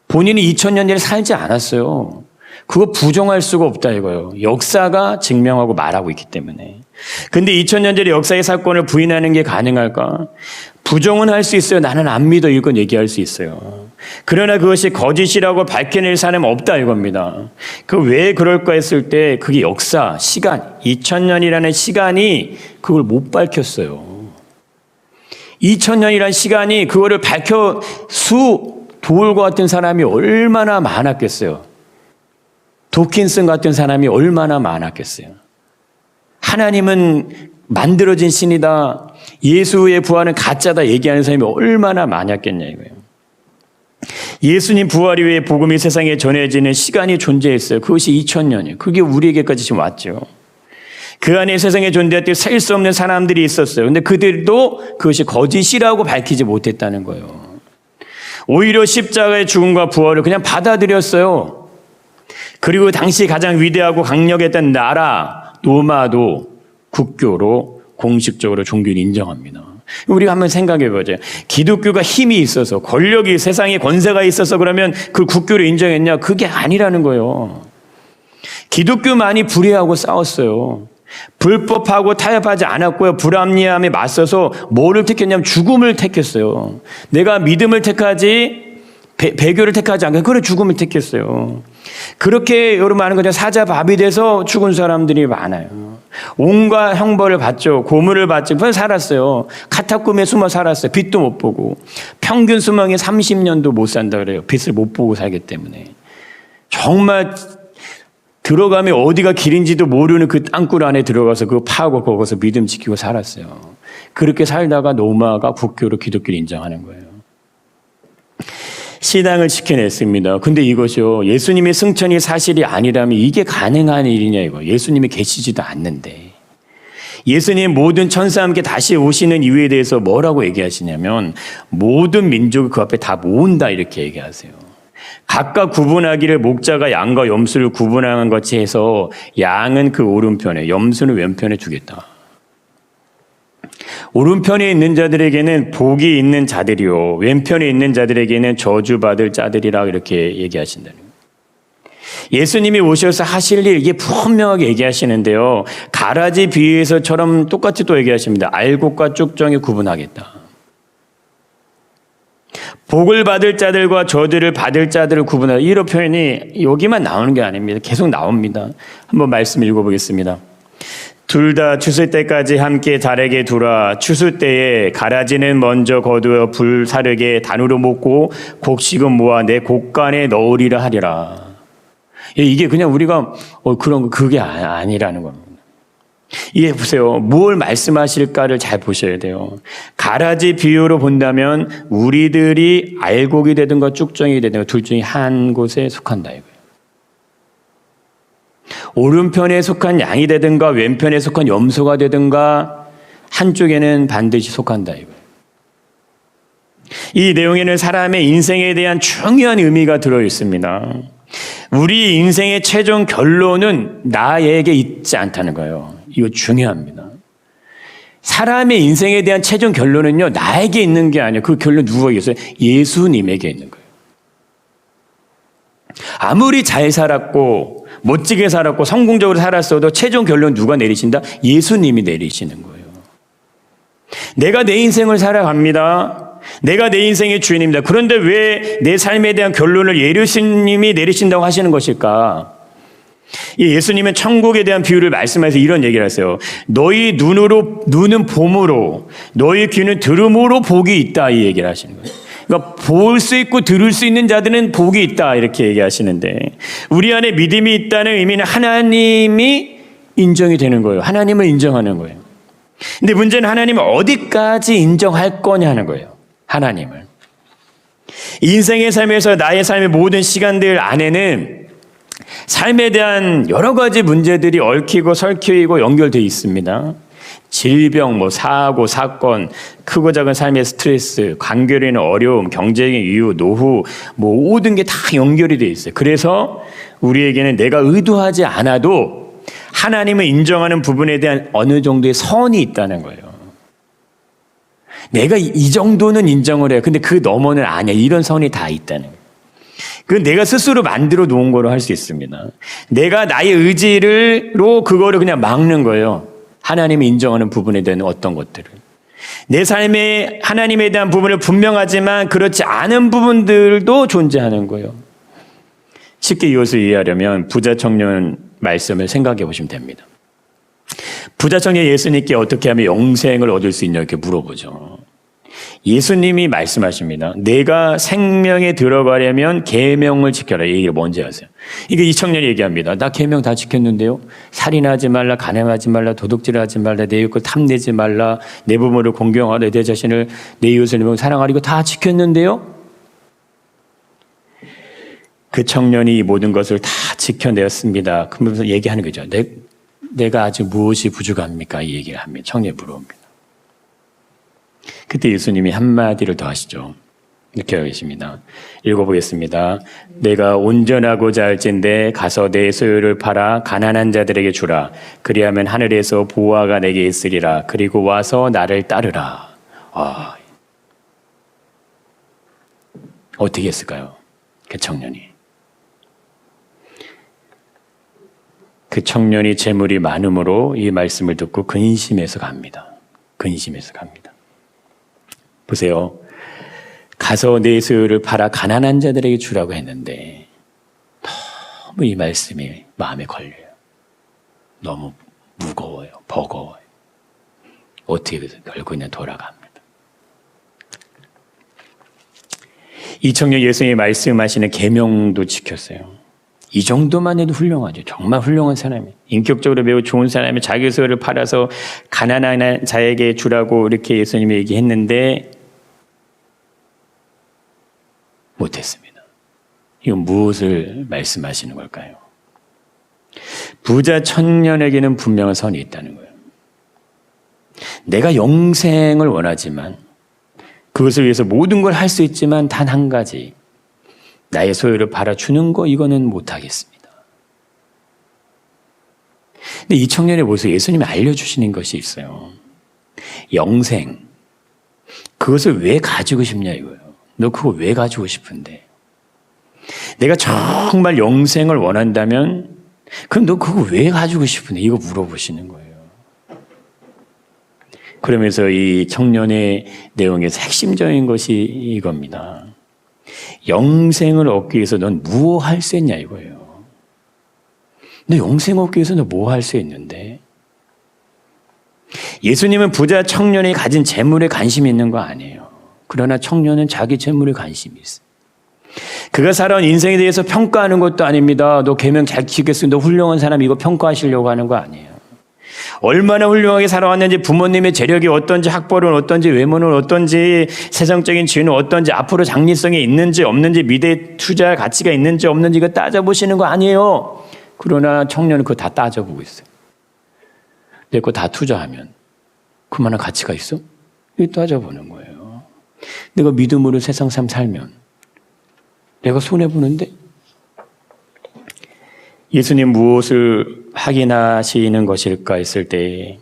본인이 2000년 전에 살지 않았어요. 그거 부정할 수가 없다 이거예요. 역사가 증명하고 말하고 있기 때문에. 근데 2000년 전의 역사의 사건을 부인하는 게 가능할까? 부정은 할 수 있어요. 나는 안 믿어. 이건 얘기할 수 있어요. 그러나 그것이 거짓이라고 밝혀낼 사람은 없다 이겁니다. 그 왜 그럴까 했을 때 그게 역사, 시간, 2000년이라는 시간이 그걸 못 밝혔어요. 2000년이라는 시간이 그거를 밝혀 도울과 같은 사람이 얼마나 많았겠어요. 도킨슨 같은 사람이 얼마나 많았겠어요. 하나님은 만들어진 신이다. 예수의 부활은 가짜다 얘기하는 사람이 얼마나 많았겠냐 이거예요. 예수님 부활 이후에 복음이 세상에 전해지는 시간이 존재했어요. 그것이 2000년이에요. 그게 우리에게까지 지금 왔죠. 그 안에 세상에 존재할 셀 수 없는 사람들이 있었어요. 근데 그들도 그것이 거짓이라고 밝히지 못했다는 거예요. 오히려 십자가의 죽음과 부활을 그냥 받아들였어요. 그리고 당시 가장 위대하고 강력했던 나라 로마도 국교로 공식적으로 종교를 인정합니다. 우리가 한번 생각해 보죠. 기독교가 힘이 있어서 권력이 세상에 권세가 있어서 그러면 그 국교를 인정했냐? 그게 아니라는 거예요. 기독교만이 불의하고 싸웠어요. 불법하고 타협하지 않았고요. 불합리함에 맞서서 뭐를 택했냐면 죽음을 택했어요. 내가 믿음을 택하지 배교를 택하지 않고 그래 죽음을 택했어요. 그렇게 여러분 아는 것처럼 사자밥이 돼서 죽은 사람들이 많아요. 온갖 형벌을 받죠. 고문을 받죠. 살았어요. 카타콤에 숨어 살았어요. 빛도 못 보고. 평균 수명이 30년도 못 산다 그래요. 빛을 못 보고 살기 때문에. 정말 들어가면 어디가 길인지도 모르는 그 땅굴 안에 들어가서 그거 파고 거기서 믿음 지키고 살았어요. 그렇게 살다가 로마가 국교로 기독교를 인정하는 거예요. 신앙을 지켜냈습니다. 근데 이것이요. 예수님의 승천이 사실이 아니라면 이게 가능한 일이냐 이거. 예수님이 계시지도 않는데. 예수님 모든 천사와 함께 다시 오시는 이유에 대해서 뭐라고 얘기하시냐면 모든 민족이 그 앞에 다 모은다 이렇게 얘기하세요. 각각 구분하기를 목자가 양과 염소를 구분하는 것이 해서 양은 그 오른편에 염소는 왼편에 주겠다. 오른편에 있는 자들에게는 복이 있는 자들이요 왼편에 있는 자들에게는 저주받을 자들이라 이렇게 얘기하신다는 거예요. 예수님이 오셔서 하실 일 이게 분명하게 얘기하시는데요. 가라지 비유에서처럼 똑같이 또 얘기하십니다. 알곡과 쭉정이 구분하겠다. 복을 받을 자들과 저주를 받을 자들을 구분하다. 이런 표현이 여기만 나오는 게 아닙니다. 계속 나옵니다. 한번 말씀 읽어보겠습니다. 둘 다 추수 때까지 함께 달에게 두라. 추수 때에 가라지는 먼저 거두어 불사르게 단으로 묶고 곡식은 모아 내 곡간에 넣으리라 하리라. 이게 그냥 우리가 그런 거 그게 아니라는 겁니다. 이해 보세요. 뭘 말씀하실까를 잘 보셔야 돼요. 가라지 비유로 본다면 우리들이 알곡이 되든가 쭉정이 되든가 둘 중에 한 곳에 속한다 이거예요. 오른편에 속한 양이 되든가 왼편에 속한 염소가 되든가 한쪽에는 반드시 속한다 이거예요. 이 내용에는 사람의 인생에 대한 중요한 의미가 들어 있습니다. 우리 인생의 최종 결론은 나에게 있지 않다는 거예요. 이거 중요합니다. 사람의 인생에 대한 최종 결론은요, 나에게 있는 게 아니에요. 그 결론 누가 있어요? 예수님에게 있는 거예요. 아무리 잘 살았고 멋지게 살았고 성공적으로 살았어도 최종 결론 누가 내리신다? 예수님이 내리시는 거예요. 내가 내 인생을 살아갑니다. 내가 내 인생의 주인입니다. 그런데 왜 내 삶에 대한 결론을 예수님이 내리신다고 하시는 것일까? 예수님은 천국에 대한 비유를 말씀하셔서 이런 얘기를 하세요. 너희 눈은 봄으로 너희 귀는 들음으로 복이 있다 이 얘기를 하시는 거예요. 그러니까 볼 수 있고 들을 수 있는 자들은 복이 있다 이렇게 얘기하시는데 우리 안에 믿음이 있다는 의미는 하나님이 인정이 되는 거예요. 하나님을 인정하는 거예요. 근데 문제는 하나님을 어디까지 인정할 거냐는 거예요. 하나님을. 인생의 삶에서 나의 삶의 모든 시간들 안에는 삶에 대한 여러 가지 문제들이 얽히고 설키고 연결되어 있습니다. 질병, 사고, 사건, 크고 작은 삶의 스트레스, 관계로 인한 어려움, 경제적인 이유, 노후, 모든 게 다 연결이 되어 있어요. 그래서 우리에게는 내가 의도하지 않아도 하나님을 인정하는 부분에 대한 어느 정도의 선이 있다는 거예요. 내가 이 정도는 인정을 해요. 근데 그 너머는 아니야. 이런 선이 다 있다는 거예요. 그건 내가 스스로 만들어 놓은 거로 할 수 있습니다. 내가 나의 의지로 그거를 그냥 막는 거예요. 하나님이 인정하는 부분에 대한 어떤 것들을. 내 삶에 하나님에 대한 부분을 분명하지만 그렇지 않은 부분들도 존재하는 거예요. 쉽게 이것을 이해하려면 부자 청년 말씀을 생각해 보시면 됩니다. 부자 청년 예수님께 어떻게 하면 영생을 얻을 수 있냐 이렇게 물어보죠. 예수님이 말씀하십니다. 내가 생명에 들어가려면 계명을 지켜라. 이 얘기를 먼저 하세요. 이게 이 청년이 얘기합니다. 나 계명 다 지켰는데요. 살인하지 말라, 간음하지 말라, 도둑질하지 말라, 내 이웃을 탐내지 말라, 내 부모를 공경하라, 내 자신을 내 이웃을 사랑하라. 이거 다 지켰는데요. 그 청년이 이 모든 것을 다 지켜내었습니다. 그러면서 얘기하는 거죠. 내가 아직 무엇이 부족합니까? 이 얘기를 합니다. 청년이 물어봅니다. 그때 예수님이 한마디를 더 하시죠. 이렇게 하고 계십니다. 읽어보겠습니다. 내가 온전하고자 할진대 가서 내 소유를 팔아 가난한 자들에게 주라. 그리하면 하늘에서 보화가 내게 있으리라. 그리고 와서 나를 따르라. 어떻게 했을까요? 그 청년이. 그 청년이 재물이 많음으로 이 말씀을 듣고 근심해서 갑니다. 근심해서 갑니다. 보세요. 가서 내 소유를 팔아 가난한 자들에게 주라고 했는데 너무 이 말씀이 마음에 걸려요. 너무 무거워요. 버거워요. 어떻게 결국 그냥 돌아갑니다. 이 청년 예수님이 말씀하시는 계명도 지켰어요. 이 정도만 해도 훌륭하죠. 정말 훌륭한 사람이에요. 인격적으로 매우 좋은 사람이 자기 소유를 팔아서 가난한 자에게 주라고 이렇게 예수님이 얘기했는데 못했습니다. 이건 무엇을 말씀하시는 걸까요? 부자 청년에게는 분명한 선이 있다는 거예요. 내가 영생을 원하지만 그것을 위해서 모든 걸 할 수 있지만 단 한 가지, 나의 소유를 팔아주는 거, 이거는 못하겠습니다. 근데 이 청년의 모습에 예수님이 알려주시는 것이 있어요. 영생. 그것을 왜 가지고 싶냐 이거예요. 너 그거 왜 가지고 싶은데? 내가 정말 영생을 원한다면 그럼 너 그거 왜 가지고 싶은데? 이거 물어보시는 거예요. 그러면서 이 청년의 내용에서 핵심적인 것이 이겁니다. 영생을 얻기 위해서 넌 뭐 할 수 있냐 이거예요. 너 영생 얻기 위해서 너 뭐 할 수 있는데? 예수님은 부자 청년이 가진 재물에 관심이 있는 거 아니에요. 그러나 청년은 자기 재물에 관심이 있어요. 그가 살아온 인생에 대해서 평가하는 것도 아닙니다. 너 계명 잘 지켰으니 너 훌륭한 사람, 이거 평가하시려고 하는 거 아니에요. 얼마나 훌륭하게 살아왔는지, 부모님의 재력이 어떤지, 학벌은 어떤지, 외모는 어떤지, 세상적인 지위는 어떤지, 앞으로 장래성이 있는지 없는지, 미래에 투자할 가치가 있는지 없는지 이거 따져보시는 거 아니에요. 그러나 청년은 그거 다 따져보고 있어요. 내 거 다 투자하면 그만한 가치가 있어? 이거 따져보는 거예요. 내가 믿음으로 세상 삶 살면 내가 손해보는데? 예수님 무엇을 확인하시는 것일까 했을 때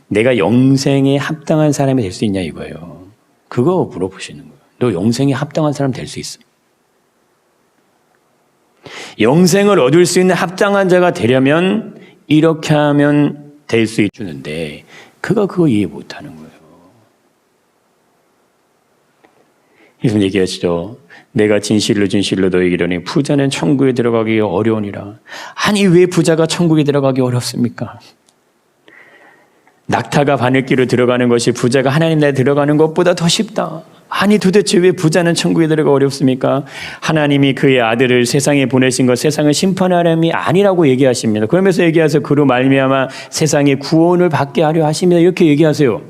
내가 영생에 합당한 사람이 될 수 있냐 이거예요. 그거 물어보시는 거예요. 너 영생에 합당한 사람 될 수 있어? 영생을 얻을 수 있는 합당한 자가 되려면 이렇게 하면 될 수 있는데 그거 이해 못하는 거예요. 예수님 얘기하시죠. 내가 진실로 너에게 이르노니 부자는 천국에 들어가기 어려우니라. 아니 왜 부자가 천국에 들어가기 어렵습니까? 낙타가 바늘귀로 들어가는 것이 부자가 하나님 나라에 들어가는 것보다 더 쉽다. 아니 도대체 왜 부자는 천국에 들어가 어렵습니까? 하나님이 그의 아들을 세상에 보내신 것, 세상을 심판하려함이 아니라고 얘기하십니다. 그러면서 얘기하세요. 그로 말미암아 세상에 구원을 받게 하려 하십니다. 이렇게 얘기하세요.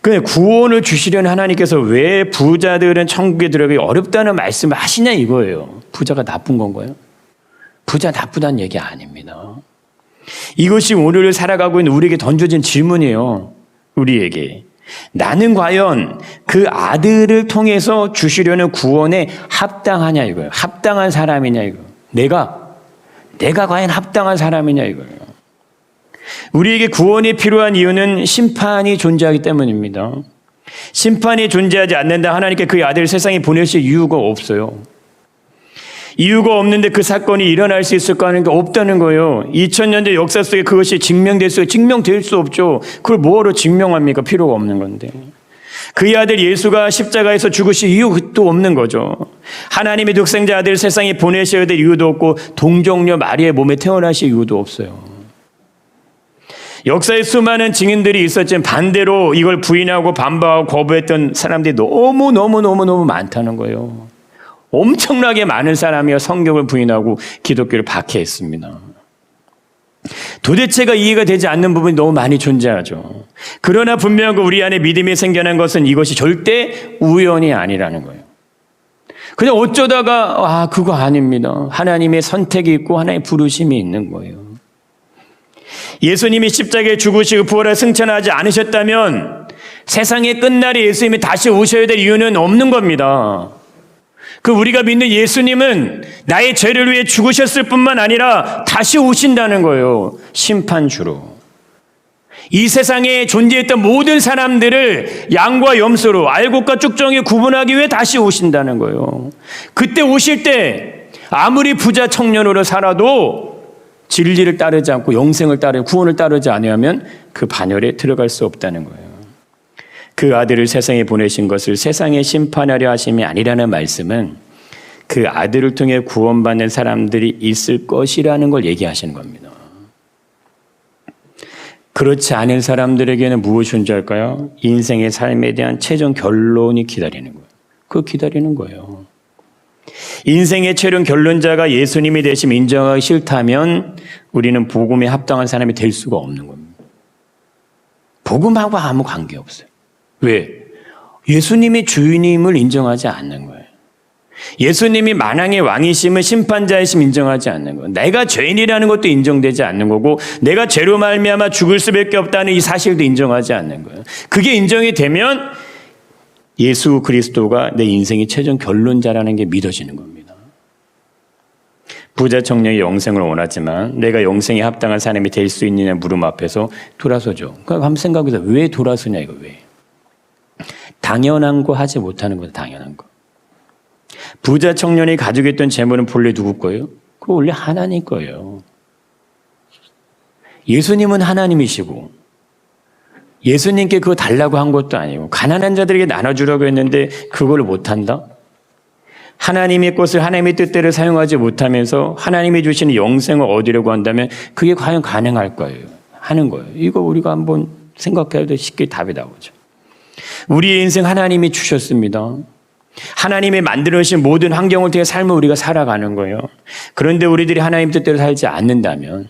그 구원을 주시려는 하나님께서 왜 부자들은 천국에 들어가기 어렵다는 말씀을 하시냐 이거예요. 부자가 나쁜 건가요? 부자 나쁘다는 얘기 아닙니다. 이것이 오늘을 살아가고 있는 우리에게 던져진 질문이에요. 우리에게. 나는 과연 그 아들을 통해서 주시려는 구원에 합당하냐 이거예요. 합당한 사람이냐 이거. 내가 과연 합당한 사람이냐 이거예요. 우리에게 구원이 필요한 이유는 심판이 존재하기 때문입니다. 심판이 존재하지 않는다 하나님께 그의 아들을 세상에 보내실 이유가 없어요. 이유가 없는데 그 사건이 일어날 수 있을까 하는 게 없다는 거예요. 2000년대 역사 속에 그것이 증명될 수 없죠. 그걸 뭐로 증명합니까? 필요가 없는 건데. 그의 아들 예수가 십자가에서 죽으실 이유도 없는 거죠. 하나님의 독생자 아들 세상에 보내셔야 될 이유도 없고 동정녀 마리아의 몸에 태어나실 이유도 없어요. 역사에 수많은 증인들이 있었지만 반대로 이걸 부인하고 반박하고 거부했던 사람들이 너무 많다는 거예요. 엄청나게 많은 사람이 성경을 부인하고 기독교를 박해했습니다. 도대체가 이해가 되지 않는 부분이 너무 많이 존재하죠. 그러나 분명하고 우리 안에 믿음이 생겨난 것은 이것이 절대 우연이 아니라는 거예요. 그냥 어쩌다가 그거 아닙니다. 하나님의 선택이 있고 하나님의 부르심이 있는 거예요. 예수님이 십자가에 죽으시고 부활하 승천하지 않으셨다면 세상의 끝날에 예수님이 다시 오셔야 될 이유는 없는 겁니다. 우리가 믿는 예수님은 나의 죄를 위해 죽으셨을 뿐만 아니라 다시 오신다는 거예요. 심판주로. 이 세상에 존재했던 모든 사람들을 양과 염소로 알곡과 쭉정이 구분하기 위해 다시 오신다는 거예요. 그때 오실 때 아무리 부자 청년으로 살아도 진리를 따르지 않고 영생을 따르고 구원을 따르지 않으면 그 반열에 들어갈 수 없다는 거예요. 그 아들을 세상에 보내신 것을 세상에 심판하려 하심이 아니라는 말씀은 그 아들을 통해 구원받는 사람들이 있을 것이라는 걸 얘기하시는 겁니다. 그렇지 않은 사람들에게는 무엇이 존재할까요? 인생의 삶에 대한 최종 결론이 기다리는 거예요. 그거 기다리는 거예요. 인생의 최종 결론자가 예수님이 되심 인정하기 싫다면 우리는 복음에 합당한 사람이 될 수가 없는 겁니다. 복음하고 아무 관계없어요. 왜? 예수님이 주인임을 인정하지 않는 거예요. 예수님이 만왕의 왕이심을 심판자이심 인정하지 않는 거예요. 내가 죄인이라는 것도 인정되지 않는 거고 내가 죄로 말미암아 죽을 수밖에 없다는 이 사실도 인정하지 않는 거예요. 그게 인정이 되면 예수 그리스도가 내 인생의 최종 결론자라는 게 믿어지는 겁니다. 부자 청년이 영생을 원하지만 내가 영생에 합당한 사람이 될 수 있느냐 물음 앞에서 돌아서죠. 그러니까 한번 생각해서 왜 돌아서냐 이거 왜? 당연한 거 하지 못하는 거다. 당연한 거. 부자 청년이 가지고 있던 재물은 본래 누구 거예요? 그거 원래 하나님 거예요. 예수님은 하나님이시고 예수님께 그거 달라고 한 것도 아니고 가난한 자들에게 나눠주라고 했는데 그걸 못한다? 하나님의 것을 하나님의 뜻대로 사용하지 못하면서 하나님이 주시는 영생을 얻으려고 한다면 그게 과연 가능할 거예요? 하는 거예요. 이거 우리가 한번 생각해도 쉽게 답이 나오죠. 우리의 인생 하나님이 주셨습니다. 하나님이 만들어주신 모든 환경을 통해 삶을 우리가 살아가는 거예요. 그런데 우리들이 하나님 뜻대로 살지 않는다면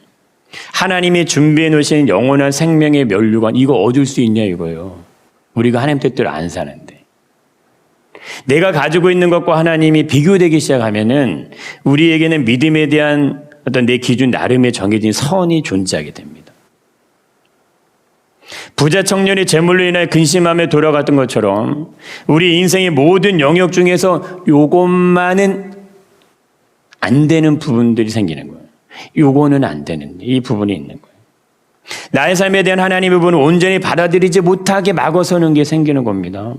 하나님이 준비해 놓으신 영원한 생명의 면류관 이거 얻을 수 있냐 이거예요. 우리가 하나님 뜻대로 안 사는데. 내가 가지고 있는 것과 하나님이 비교되기 시작하면은 우리에게는 믿음에 대한 어떤 내 기준 나름의 정해진 선이 존재하게 됩니다. 부자 청년이 재물로 인해 근심함에 돌아갔던 것처럼 우리 인생의 모든 영역 중에서 요것만은 안 되는 부분들이 생기는 거예요. 요거는 안 되는 이 부분이 있는 거예요. 나의 삶에 대한 하나님의 부분을 온전히 받아들이지 못하게 막아서는 게 생기는 겁니다.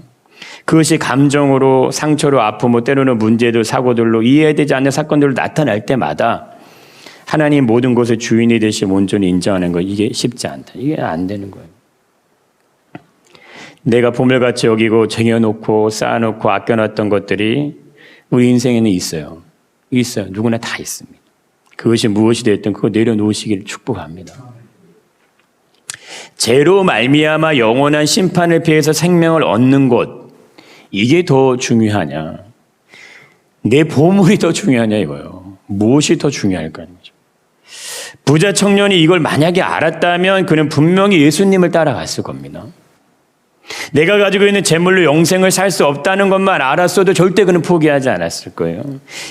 그것이 감정으로 상처로 아픔으로 때로는 문제들 사고들로 이해되지 않는 사건들로 나타날 때마다 하나님 모든 것의 주인이 되심 온전히 인정하는 거 이게 쉽지 않다. 이게 안 되는 거예요. 내가 보물같이 여기고 쟁여놓고 쌓아놓고 아껴놨던 것들이 우리 인생에는 있어요. 누구나 다 있습니다. 그것이 무엇이 됐든 그거 내려놓으시기를 축복합니다. 죄로 말미암아 영원한 심판을 피해서 생명을 얻는 것 이게 더 중요하냐? 내 보물이 더 중요하냐 이거예요. 무엇이 더 중요할까요? 부자 청년이 이걸 만약에 알았다면 그는 분명히 예수님을 따라갔을 겁니다. 내가 가지고 있는 재물로 영생을 살 수 없다는 것만 알았어도 절대 그는 포기하지 않았을 거예요.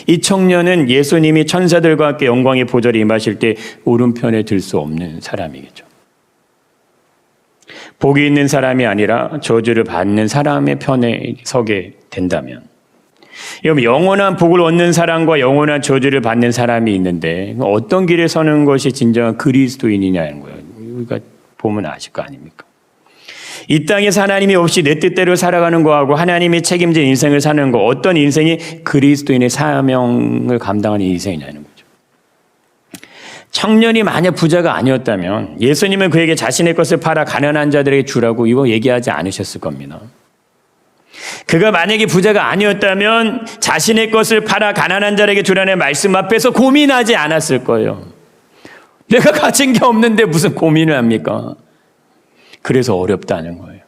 이 청년은 예수님이 천사들과 함께 영광의 보좌에 임하실 때 오른편에 들 수 없는 사람이겠죠. 복이 있는 사람이 아니라 저주를 받는 사람의 편에 서게 된다면 여러분 영원한 복을 얻는 사람과 영원한 저주를 받는 사람이 있는데 어떤 길에 서는 것이 진정한 그리스도인이냐는 거예요. 우리가 보면 아실 거 아닙니까? 이 땅에서 하나님이 없이 내 뜻대로 살아가는 거하고 하나님이 책임진 인생을 사는 거 어떤 인생이 그리스도인의 사명을 감당하는 인생이냐는 거죠. 청년이 만약 부자가 아니었다면 예수님은 그에게 자신의 것을 팔아 가난한 자들에게 주라고 이거 얘기하지 않으셨을 겁니다. 그가 만약에 부자가 아니었다면 자신의 것을 팔아 가난한 자에게 주라는 말씀 앞에서 고민하지 않았을 거예요. 내가 가진 게 없는데 무슨 고민을 합니까? 그래서 어렵다는 거예요.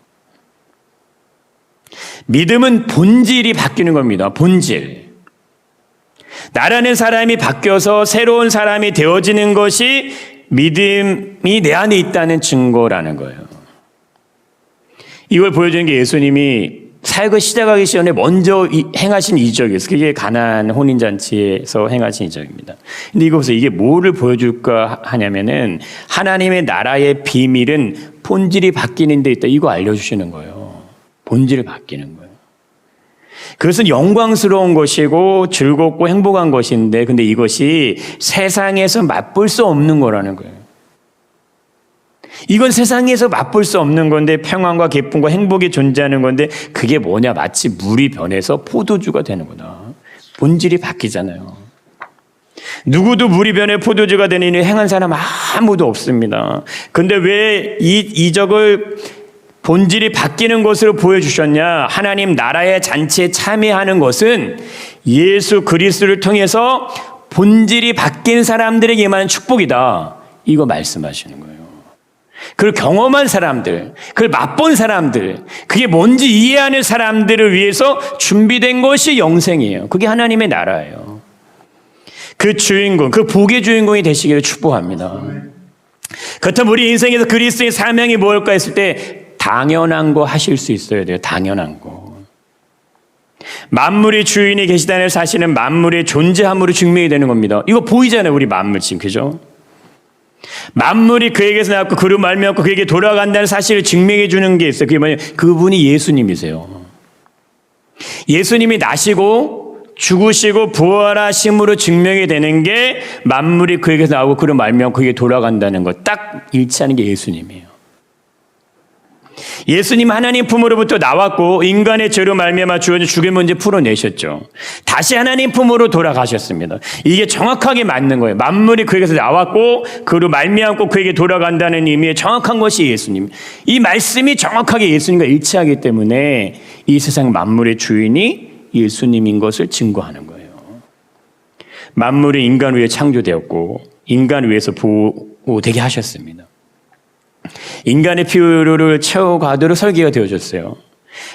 믿음은 본질이 바뀌는 겁니다. 본질. 나라는 사람이 바뀌어서 새로운 사람이 되어지는 것이 믿음이 내 안에 있다는 증거라는 거예요. 이걸 보여주는 게 예수님이 사역을 시작하기 전에 먼저 행하신 이적이었어요. 그게 가나안 혼인잔치에서 행하신 이적입니다. 근데 이거 이게 뭐를 보여줄까 하냐면은 하나님의 나라의 비밀은 본질이 바뀌는 데 있다. 이거 알려주시는 거예요. 본질이 바뀌는 거예요. 그것은 영광스러운 것이고 즐겁고 행복한 것인데 근데 이것이 세상에서 맛볼 수 없는 거라는 거예요. 이건 세상에서 맛볼 수 없는 건데 평안과 기쁨과 행복이 존재하는 건데 그게 뭐냐? 마치 물이 변해서 포도주가 되는 거다. 본질이 바뀌잖아요. 누구도 물이 변해 포도주가 되는 일을 행한 사람 아무도 없습니다. 근데 왜 이 이적을 본질이 바뀌는 것으로 보여주셨냐? 하나님 나라의 잔치에 참여하는 것은 예수 그리스도를 통해서 본질이 바뀐 사람들에게만 축복이다. 이거 말씀하시는 거예요. 그걸 경험한 사람들, 그걸 맛본 사람들, 그게 뭔지 이해하는 사람들을 위해서 준비된 것이 영생이에요. 그게 하나님의 나라예요. 그 주인공, 그 복의 주인공이 되시기를 축복합니다. 그렇다면 우리 인생에서 그리스도의 사명이 뭘까 했을 때 당연한 거 하실 수 있어야 돼요. 당연한 거. 만물의 주인이 계시다는 사실은 만물의 존재함으로 증명이 되는 겁니다. 이거 보이잖아요. 우리 만물 지금, 그죠? 만물이 그에게서 나왔고 그로 말미암고 그에게 돌아간다는 사실을 증명해 주는 게 있어요. 그게 뭐냐면 그분이 예수님이세요. 예수님이 나시고 죽으시고 부활하심으로 증명이 되는 게 만물이 그에게서 나오고 그로 말미암고 그에게 돌아간다는 것. 딱 일치하는 게 예수님이에요. 예수님 하나님 품으로부터 나왔고 인간의 죄로 말미암아 주어진 죽의 문제 풀어내셨죠. 다시 하나님 품으로 돌아가셨습니다. 이게 정확하게 맞는 거예요. 만물이 그에게서 나왔고 그로 말미암고 그에게 돌아간다는 의미의 정확한 것이 예수님. 이 말씀이 정확하게 예수님과 일치하기 때문에 이 세상 만물의 주인이 예수님인 것을 증거하는 거예요. 만물이 인간 위에 창조되었고 인간 위에서 보호되게 하셨습니다. 인간의 필요를 채워가도록 설계가 되어졌어요.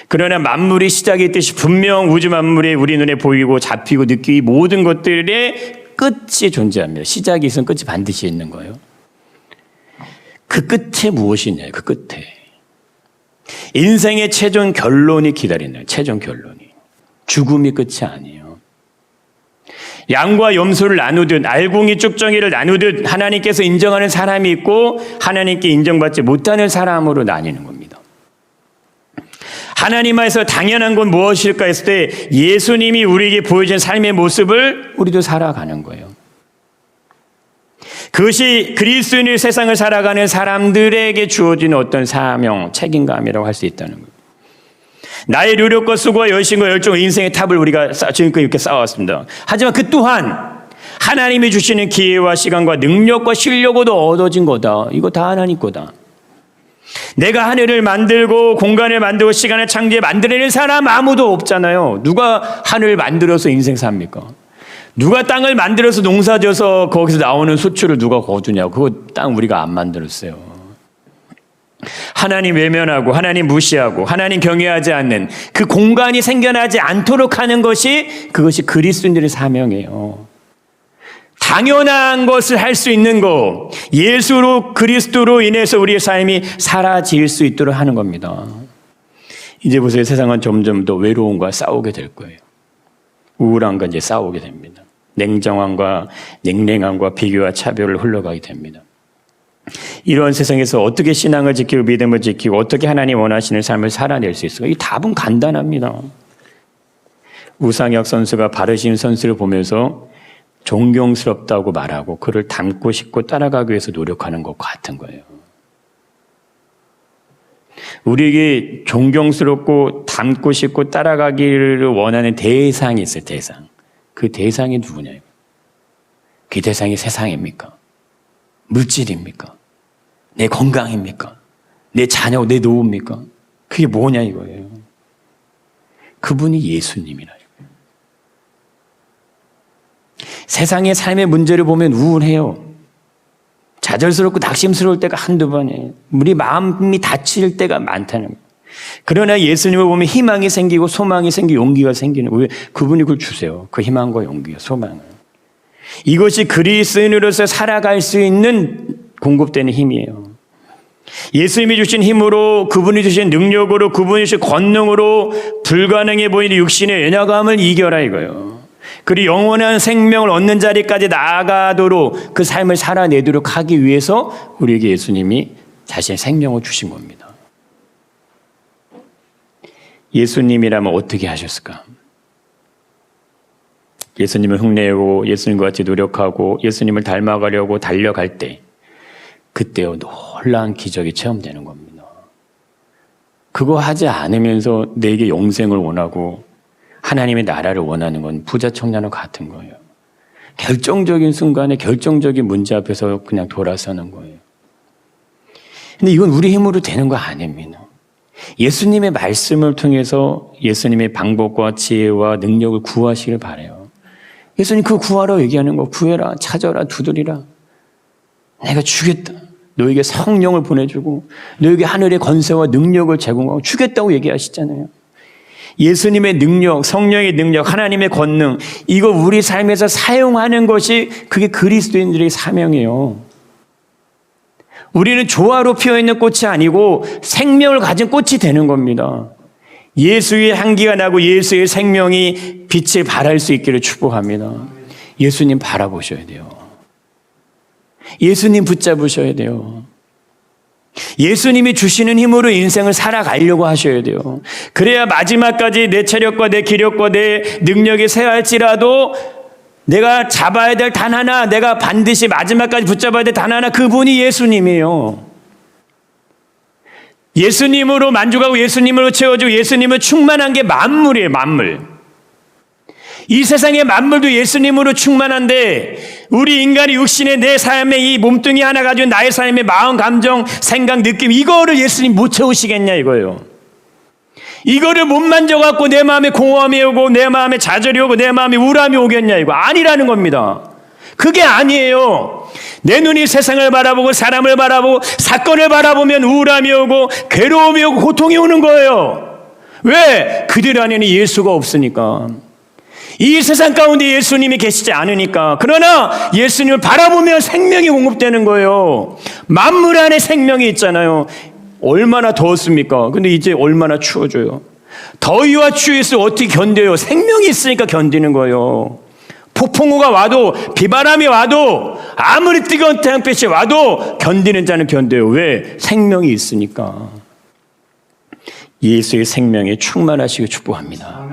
그러나 만물이 시작이 있듯이 분명 우주 만물에 우리 눈에 보이고 잡히고 느끼기 모든 것들의 끝이 존재합니다. 시작이 있으면 끝이 반드시 있는 거예요. 그 끝에 무엇이냐? 그 끝에 인생의 최종 결론이 기다린다. 최종 결론이 죽음이 끝이 아니에요. 양과 염소를 나누듯 알곡이 쭉정이를 나누듯 하나님께서 인정하는 사람이 있고 하나님께 인정받지 못하는 사람으로 나뉘는 겁니다. 하나님 안에서 당연한 건 무엇일까 했을 때 예수님이 우리에게 보여준 삶의 모습을 우리도 살아가는 거예요. 그것이 그리스도인의 세상을 살아가는 사람들에게 주어진 어떤 사명, 책임감이라고 할 수 있다는 거예요. 나의 노력과 수고와 열심과 열정, 인생의 탑을 우리가 지금까지 이렇게 쌓아왔습니다. 하지만 그 또한 하나님이 주시는 기회와 시간과 능력과 실력으로 얻어진 거다. 이거 다 하나님 거다. 내가 하늘을 만들고 공간을 만들고 시간을 창조해 만들어내는 사람 아무도 없잖아요. 누가 하늘을 만들어서 인생 삽니까? 누가 땅을 만들어서 농사져서 거기서 나오는 수출을 누가 거두냐고. 그거 땅 우리가 안 만들었어요. 하나님 외면하고 하나님 무시하고 하나님 경외하지 않는 그 공간이 생겨나지 않도록 하는 것이 그것이 그리스도인들의 사명이에요. 당연한 것을 할 수 있는 거, 예수로 그리스도로 인해서 우리의 삶이 사라질 수 있도록 하는 겁니다. 이제 보세요. 세상은 점점 더 외로움과 싸우게 될 거예요. 우울함과 이제 싸우게 됩니다. 냉정함과 냉랭함과 비교와 차별을 흘러가게 됩니다. 이런 세상에서 어떻게 신앙을 지키고 믿음을 지키고 어떻게 하나님 원하시는 삶을 살아낼 수 있을까? 이 답은 간단합니다. 우상혁 선수가 바르신 선수를 보면서 존경스럽다고 말하고 그를 닮고 싶고 따라가기 위해서 노력하는 것과 같은 거예요. 우리에게 존경스럽고 닮고 싶고 따라가기를 원하는 대상이 있어요. 대상. 그 대상이 누구냐요? 그 대상이 세상입니까? 물질입니까? 내 건강입니까? 내 자녀, 내 노후입니까? 그게 뭐냐 이거예요. 그분이 예수님이라. 세상의 삶의 문제를 보면 우울해요. 좌절스럽고 낙심스러울 때가 한두 번이에요. 우리 마음이 다칠 때가 많다는 거예요. 그러나 예수님을 보면 희망이 생기고 소망이 생기고 용기가 생기는 거예요. 왜? 그분이 그걸 주세요. 그 희망과 용기와 소망을. 이것이 그리스도인으로서 살아갈 수 있는 공급되는 힘이에요. 예수님이 주신 힘으로, 그분이 주신 능력으로, 그분이 주신 권능으로 불가능해 보이는 육신의 연약함을 이겨라 이거예요. 그리고 영원한 생명을 얻는 자리까지 나아가도록 그 삶을 살아내도록 하기 위해서 우리에게 예수님이 자신의 생명을 주신 겁니다. 예수님이라면 어떻게 하셨을까? 예수님을 흉내내고 예수님과 같이 노력하고 예수님을 닮아가려고 달려갈 때 그때요 놀라운 기적이 체험되는 겁니다. 그거 하지 않으면서 내게 영생을 원하고 하나님의 나라를 원하는 건 부자 청년과 같은 거예요. 결정적인 순간에 결정적인 문제 앞에서 그냥 돌아서는 거예요. 근데 이건 우리 힘으로 되는 거 아닙니다. 예수님의 말씀을 통해서 예수님의 방법과 지혜와 능력을 구하시길 바라요. 예수님 그 구하라고 얘기하는 거, 구해라, 찾아라, 두드리라. 내가 주겠다. 너에게 성령을 보내주고 너에게 하늘의 권세와 능력을 제공하고 주겠다고 얘기하시잖아요. 예수님의 능력, 성령의 능력, 하나님의 권능, 이거 우리 삶에서 사용하는 것이 그게 그리스도인들의 사명이에요. 우리는 조화로 피어있는 꽃이 아니고 생명을 가진 꽃이 되는 겁니다. 예수의 향기가 나고 예수의 생명이 빛을 발할 수 있기를 축복합니다. 예수님 바라보셔야 돼요. 예수님 붙잡으셔야 돼요. 예수님이 주시는 힘으로 인생을 살아가려고 하셔야 돼요. 그래야 마지막까지 내 체력과 내 기력과 내 능력이 쇠할지라도 내가 잡아야 될 단 하나, 내가 반드시 마지막까지 붙잡아야 될 단 하나, 그분이 예수님이에요. 예수님으로 만족하고 예수님으로 채워지고 예수님은 충만한 게 만물이에요. 만물. 이 세상의 만물도 예수님으로 충만한데 우리 인간이 육신의 내 삶의 이 몸뚱이 하나 가지고 나의 삶의 마음, 감정, 생각, 느낌 이거를 예수님 못 채우시겠냐 이거예요. 이거를 못 만져갖고 내 마음에 공허함이 오고 내 마음에 좌절이 오고 내 마음에 우울함이 오겠냐 이거 아니라는 겁니다. 그게 아니에요. 내 눈이 세상을 바라보고 사람을 바라보고 사건을 바라보면 우울함이 오고 괴로움이 오고 고통이 오는 거예요. 왜? 그들 안에는 예수가 없으니까. 이 세상 가운데 예수님이 계시지 않으니까. 그러나 예수님을 바라보면 생명이 공급되는 거예요. 만물 안에 생명이 있잖아요. 얼마나 더웠습니까? 근데 이제 얼마나 추워져요. 더위와 추위를 어떻게 견뎌요? 생명이 있으니까 견디는 거예요. 폭풍우가 와도 비바람이 와도 아무리 뜨거운 태양빛이 와도 견디는 자는 견뎌요. 왜? 생명이 있으니까. 예수의 생명에 충만하시고 축복합니다.